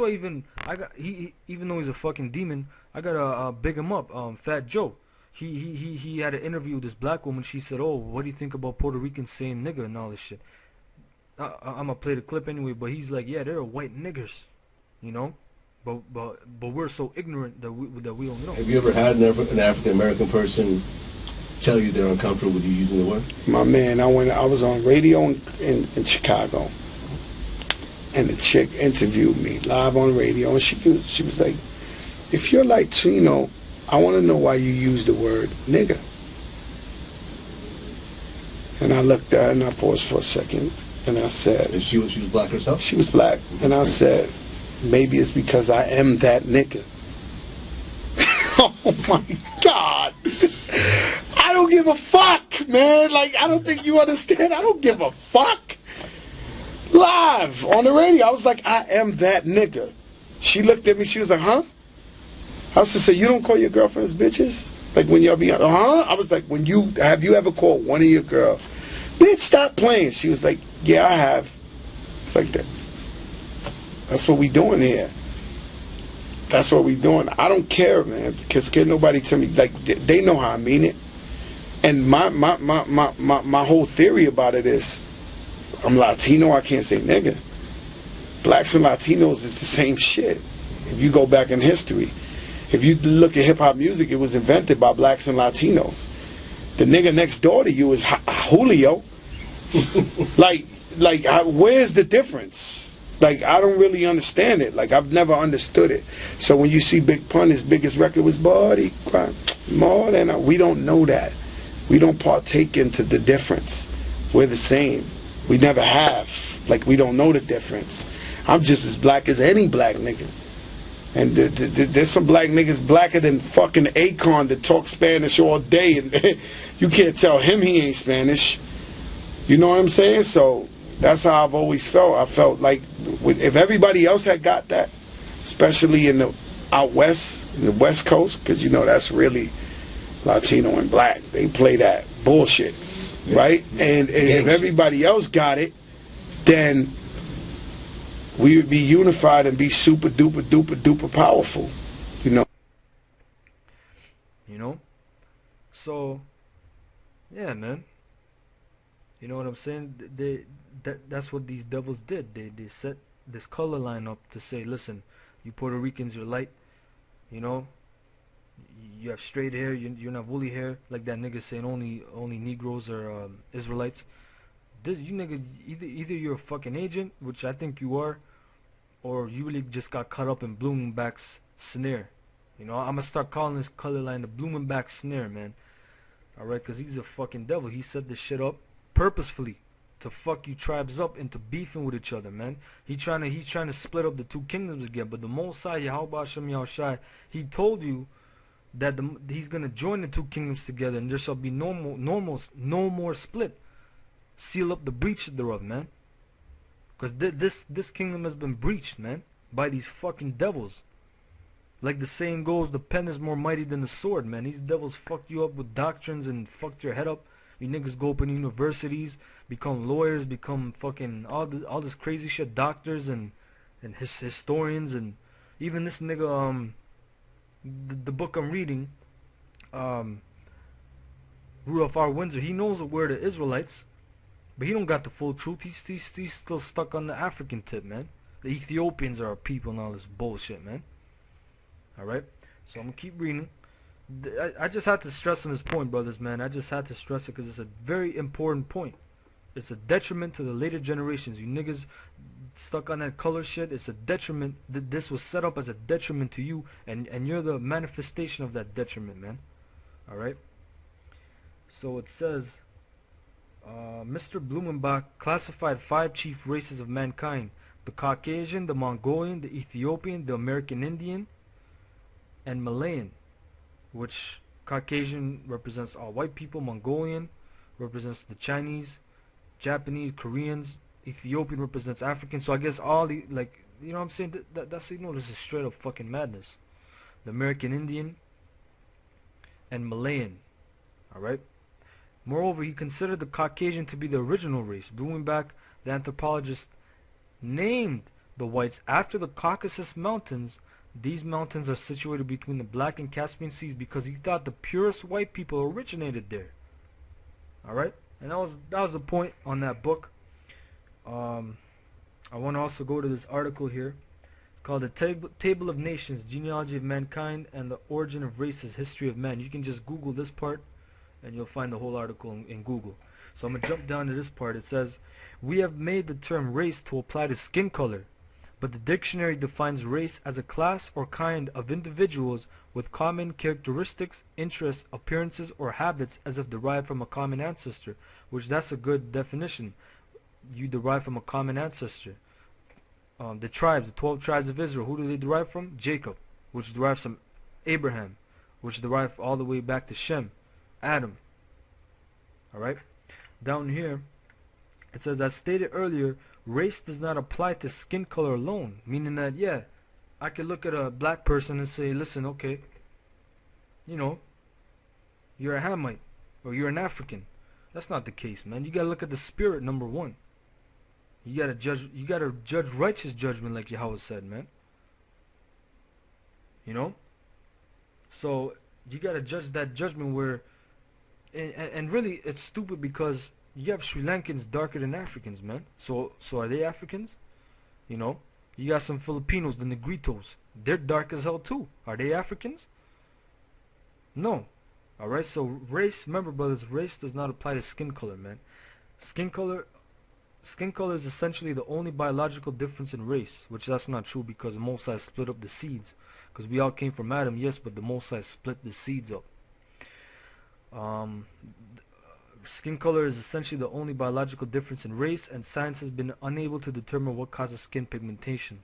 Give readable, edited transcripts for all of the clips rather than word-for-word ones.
why even I got even though he's a fucking demon, I gotta big him up. Fat Joe. He had an interview with this black woman. She said, "Oh, what do you think about Puerto Ricans saying nigga and all this shit?" I'm gonna play the clip anyway, but he's like, "Yeah, they're white niggers, you know, but we're so ignorant that we don't know." Have you ever had an African American person tell you they're uncomfortable with you using the word? My man, I was on radio in Chicago, and the chick interviewed me live on radio, and she was like, "If you're Latino, I want to know why you use the word nigga." And I looked at her and I paused for a second, and I said, and she was black herself? She was black, and I said, maybe it's because I am that nigga. Oh my God. I don't give a fuck, man. Like, I don't think you understand. I don't give a fuck. Live on the radio, I was like, I am that nigga. She looked at me, she was like, huh? I was to say, you don't call your girlfriends bitches? Like when y'all be, huh? I was like, have you ever called one of your girls, bitch, stop playing? She was like, yeah, I have. It's like that. That's what we doing here. That's what we doing. I don't care, man, because can't nobody tell me, like, they know how I mean it. And my whole theory about it is, I'm Latino, I can't say nigga. Blacks and Latinos is the same shit. If you go back in history, if you look at hip-hop music, it was invented by blacks and Latinos. The nigga next door to you is Julio. like, where's the difference? Like, I don't really understand it. Like, I've never understood it. So when you see Big Pun, his biggest record was Body Crime. More than we don't know that. We don't partake into the difference. We're the same. We never have. Like, we don't know the difference. I'm just as black as any black nigga. And there's some black niggas blacker than fucking Akon that talk Spanish all day, and you can't tell him he ain't Spanish. You know what I'm saying? So that's how I've always felt. I felt like if everybody else had got that, especially in the out west, in the West Coast, because you know that's really Latino and black. They play that bullshit, right? And if everybody else got it, then we would be unified and be super duper duper duper powerful, you know. You know? So, yeah, man. You know what I'm saying? That's what these devils did. They set this color line up to say, listen, you Puerto Ricans, you're light, you know, you have straight hair, you're not woolly hair, like that nigga saying only Negroes are Israelites. You nigga, either you're a fucking agent, which I think you are, or you really just got caught up in Blumenbach's snare. You know, I'm gonna start calling this color line the Blumenbach snare, man. Alright, because he's a fucking devil. He set this shit up purposefully to fuck you tribes up into beefing with each other, man. He's trying to split up the two kingdoms again. But the Most High, Yahweh Shem Yahushai, he told you that he's gonna join the two kingdoms together, and there shall be no more split. Seal up the breach thereof, man. Because this kingdom has been breached, man, by these fucking devils. Like the saying goes, the pen is more mighty than the sword, man. These devils fucked you up with doctrines and fucked your head up. You niggas go open universities, become lawyers, become fucking all this crazy shit, doctors and historians, and even this nigga, the book I'm reading, Rudolph R. Windsor, he knows where the Israelites, but he don't got the full truth. He's still stuck on the African tip, man. The Ethiopians are our people and all this bullshit, man. Alright? So I'm going to keep reading. I just had to stress on this point, brothers, man. I just had to stress it because it's a very important point. It's a detriment to the later generations. You niggas stuck on that color shit. It's a detriment. This was set up as a detriment to you, and you're the manifestation of that detriment, man. Alright? So it says, Mr. Blumenbach classified 5 chief races of mankind: the Caucasian, the Mongolian, the Ethiopian, the American Indian, and Malayan. Which Caucasian represents all white people, Mongolian represents the Chinese, Japanese, Koreans, Ethiopian represents Africans. So I guess all the, like, you know what I'm saying? That's, you know, this is straight up fucking madness. The American Indian and Malayan. Alright? Moreover, he considered the Caucasian to be the original race. Blumenbach, the anthropologist, named the whites after the Caucasus Mountains. These mountains are situated between the Black and Caspian Seas because he thought the purest white people originated there. Alright? And that was the point on that book. I want to also go to this article here. It's called The Table of Nations, Genealogy of Mankind and the Origin of Races, History of Man. You can just Google this part and you'll find the whole article in Google. So I'm going to jump down to this part. It says, we have made the term race to apply to skin color, but the dictionary defines race as a class or kind of individuals with common characteristics, interests, appearances, or habits as if derived from a common ancestor, which that's a good definition. You derive from a common ancestor. The tribes, the 12 tribes of Israel, who do they derive from? Jacob, which derives from Abraham, which derived all the way back to Shem, Adam. Alright? Down here, it says, as stated earlier, race does not apply to skin color alone, meaning that, yeah, I could look at a black person and say, listen, okay, you know, you're a Hamite, or you're an African. That's not the case, man. You gotta look at the spirit, number one. You gotta judge righteous judgment, like Yahweh said, man. You know? So, you gotta judge that judgment where, and really, it's stupid because you have Sri Lankans darker than Africans, man. So are they Africans? You know? You got some Filipinos, the Negritos. They're dark as hell too. Are they Africans? No. Alright, so race, remember brothers, race does not apply to skin color, man. Skin color is essentially the only biological difference in race, which that's not true because the Most High split up the seeds. Because we all came from Adam, yes, but the Most High split the seeds up. Skin color is essentially the only biological difference in race, and science has been unable to determine what causes skin pigmentation.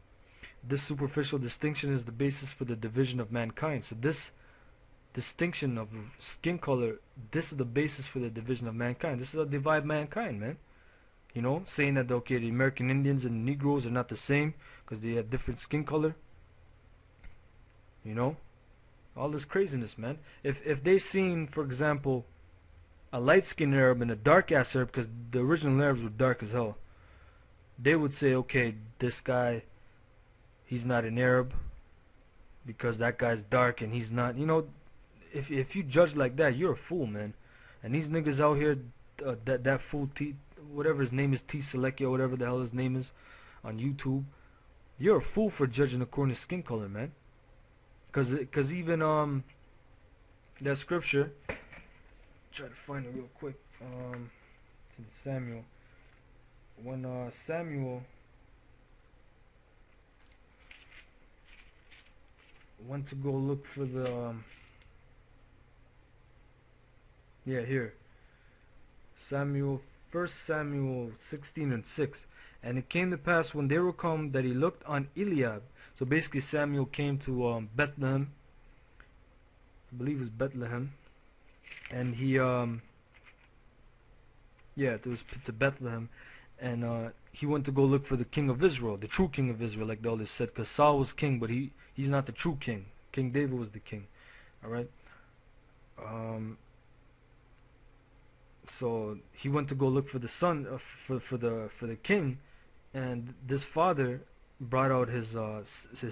This superficial distinction is the basis for the division of mankind. So this distinction of skin color, this is the basis for the division of mankind. This is a divide mankind, man. You know, saying that, okay, the American Indians and Negroes are not the same because they have different skin color. You know, all this craziness, man. If they seen, for example, a light-skinned Arab and a dark-ass Arab, because the original Arabs were dark as hell, they would say, okay, this guy, he's not an Arab because that guy's dark and he's not. You know, if you judge like that, you're a fool, man. And these niggas out here, that fool whatever his name is, T Selekia, whatever the hell his name is, on YouTube, you're a fool for judging according to skin color, man. Cause even that scripture, try to find it real quick. It's in Samuel. When Samuel went to go look for the yeah, here. Samuel, 1 Samuel 16:6. And it came to pass when they were come that he looked on Eliab. So basically Samuel came to Bethlehem. I believe it was Bethlehem. And he yeah, it was to Bethlehem. And he went to go look for the king of Israel, the true king of Israel, like the elders said, because Saul was king, but he's not the true king. King David was the king. Alright? So he went to go look for the son for the king, and this father brought out his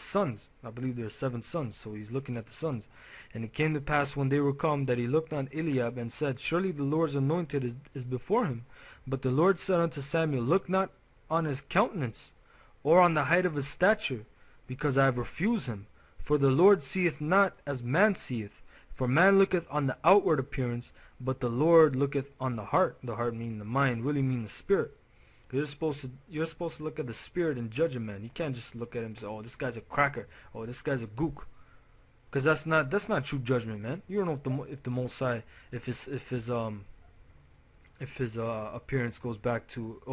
sons. I believe there are 7 sons, so he's looking at the sons. And it came to pass when they were come that he looked on Eliab and said, surely the Lord's anointed is before him. But the Lord said unto Samuel, look not on his countenance, or on the height of his stature, because I have refused him. For the Lord seeth not as man seeth. For man looketh on the outward appearance, but the Lord looketh on the heart. The heart meaning the mind, really meaning the spirit. You're supposed to look at the spirit and judge a man. You can't just look at him and say, oh, this guy's a cracker, oh, this guy's a gook. Because that's not true judgment, man. You don't know if the Most High, if his appearance goes back to, or